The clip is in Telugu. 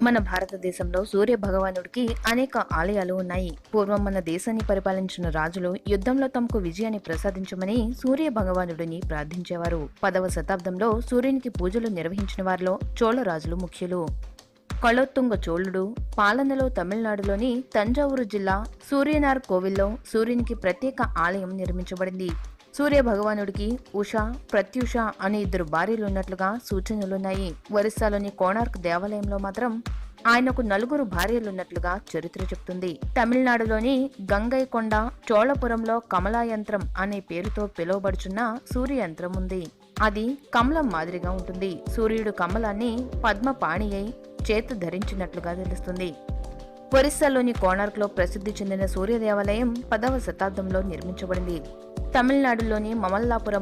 మన భారతదేశంలో సూర్య భగవానుడికి అనేక ఆలయాలు ఉన్నాయి. పూర్వం మన దేశాన్ని పరిపాలించిన రాజులు యుద్ధంలో తమకు విజయాన్ని ప్రసాదించమని సూర్య భగవానుడిని ప్రార్థించేవారు. 10వ శతాబ్దంలో సూర్యునికి పూజలు నిర్వహించిన వారిలో చోళ రాజులు ముఖ్యులు. కళోత్తుంగ చోళుడు పాలనలో తమిళనాడులోని తంజావూరు జిల్లా సూర్యనార్ కోవిల్లో సూర్యునికి ప్రత్యేక ఆలయం నిర్మించబడింది. సూర్య భగవానుడికి ఉష, ప్రత్యూష అనే 2 భార్యలున్నట్లుగా సూచనలున్నాయి. ఒరిస్సాలోని కోణార్క్ దేవాలయంలో మాత్రం ఆయనకు 4 భార్యలున్నట్లుగా చరిత్ర చెప్తుంది. తమిళనాడులోని గంగైకొండ చోళపురంలో కమలా యంత్రం అనే పేరుతో పిలువబడుచున్న సూర్య యంత్రం ఉంది. అది కమలం మాదిరిగా ఉంటుంది. సూర్యుడు కమలాన్ని పద్మపాణి అయి చేతు ధరించినట్లుగా తెలుస్తుంది. ఒరిస్సాలోని కోణార్క్లో ప్రసిద్ధి చెందిన సూర్య దేవాలయం 10వ శతాబ్దంలో నిర్మించబడింది. తమిళనాడులోని మమల్లాపురం